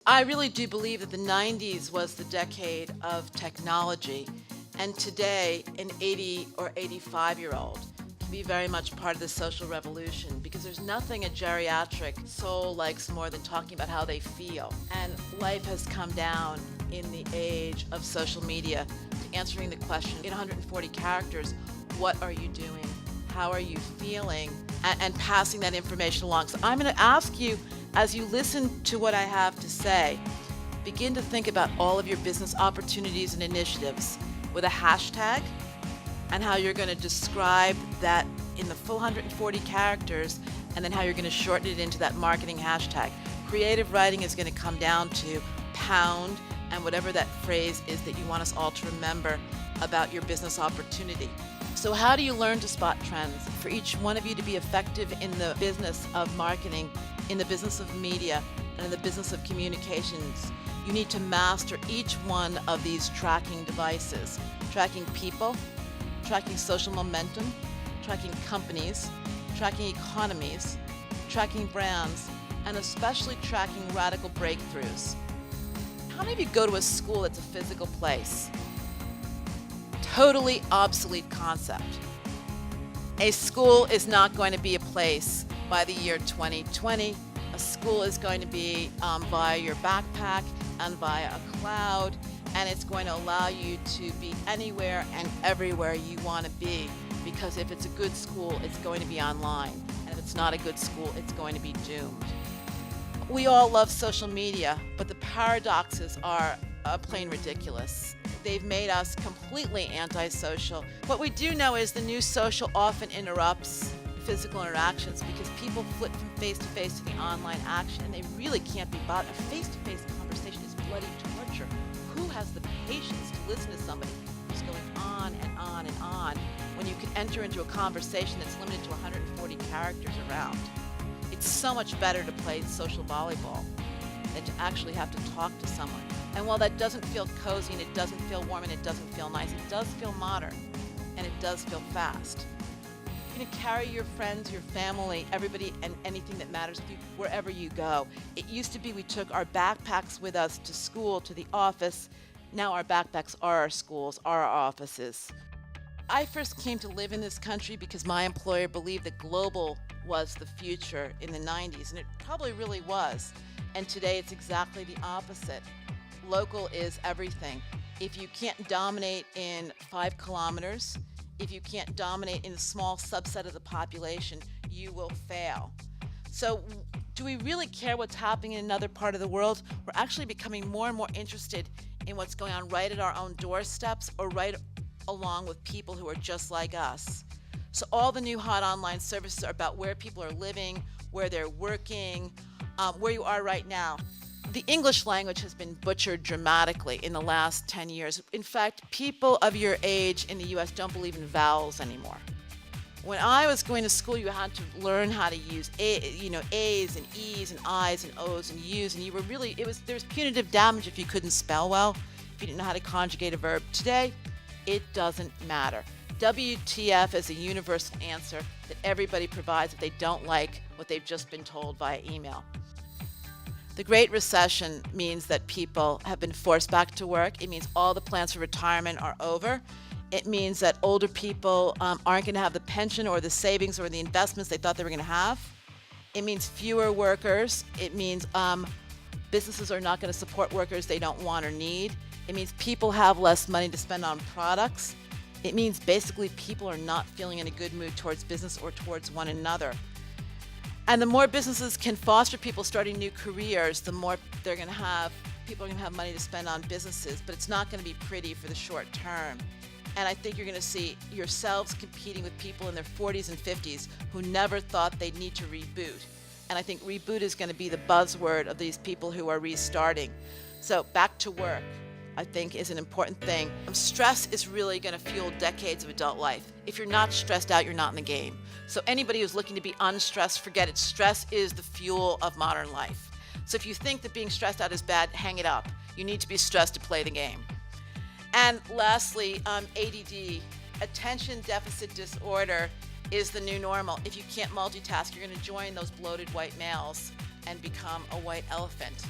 I really do believe that the 90s was the decade of technology, and today an 80 or 85-year-old can be very much part of the social revolution because there's nothing a geriatric soul likes more than talking about how they feel. And life has come down in the age of social media to answering the question in 140 characters, what are you doing? How are you feeling? And passing that information along. So I'm going to ask you, as you listen to what I have to say, begin to think about all of your business opportunities and initiatives with a hashtag and how you're going to describe that in the full 140 characters, and then how you're going to shorten it into that marketing hashtag. Creative writing is going to come down to pound and whatever that phrase is that you want us all to remember about your business opportunity. So how do you learn to spot trends? For each one of you to be effective in the business of marketing, in the business of media, and in the business of communications, you need to master each one of these tracking devices. Tracking people, tracking social momentum, tracking companies, tracking economies, tracking brands, and especially tracking radical breakthroughs. How many of you go to a school that's a physical place? Totally obsolete concept. A school is not going to be a place by the year 2020. A school is going to be via your backpack and via a cloud, and it's going to allow you to be anywhere and everywhere you want to be, because if it's a good school, it's going to be online, and if it's not a good school, it's going to be doomed. We all love social media, but the paradoxes are plain ridiculous. They've made us completely antisocial. What we do know is the new social often interrupts physical interactions because people flip from face-to-face to the online action, and they really can't be bought. A face-to-face conversation is bloody torture. Who has the patience to listen to somebody who's going on and on and on when you can enter into a conversation that's limited to 140 characters around? It's so much better to play social volleyball than to actually have to talk to someone. And while that doesn't feel cozy and it doesn't feel warm and it doesn't feel nice, it does feel modern and it does feel fast. You're going to carry your friends, your family, everybody, and anything that matters to you wherever you go. It used to be we took our backpacks with us to school, to the office. Now our backpacks are our schools, are our offices. I first came to live in this country because my employer believed that global was the future in the 90s, and it probably really was. And today it's exactly the opposite. Local is everything. If you can't dominate in 5 kilometers, if you can't dominate in a small subset of the population, you will fail. So do we really care what's happening in another part of the world? We're actually becoming more and more interested in what's going on right at our own doorsteps or right along with people who are just like us. So all the new hot online services are about where people are living, where they're working, where you are right now. The English language has been butchered dramatically in the last 10 years. In fact, people of your age in the US don't believe in vowels anymore. When I was going to school, you had to learn how to use A's and E's and I's and O's and U's, and you were really, there was punitive damage if you couldn't spell well, if you didn't know how to conjugate a verb. Today, it doesn't matter. WTF is a universal answer that everybody provides if they don't like what they've just been told via email. The Great Recession means that people have been forced back to work. It means all the plans for retirement are over. It means that older people aren't going to have the pension or the savings or the investments they thought they were going to have. It means fewer workers. It means businesses are not going to support workers they don't want or need. It means people have less money to spend on products. It means basically people are not feeling in a good mood towards business or towards one another. And the more businesses can foster people starting new careers, the more people are going to have money to spend on businesses, but it's not going to be pretty for the short term. And I think you're going to see yourselves competing with people in their 40s and 50s who never thought they'd need to reboot. And I think reboot is going to be the buzzword of these people who are restarting. So back to work, I think, is an important thing. Stress is really going to fuel decades of adult life. If you're not stressed out, you're not in the game. So anybody who's looking to be unstressed, forget it. Stress is the fuel of modern life. So if you think that being stressed out is bad, hang it up. You need to be stressed to play the game. And lastly, ADD, attention deficit disorder, is the new normal. If you can't multitask, you're going to join those bloated white males and become a white elephant.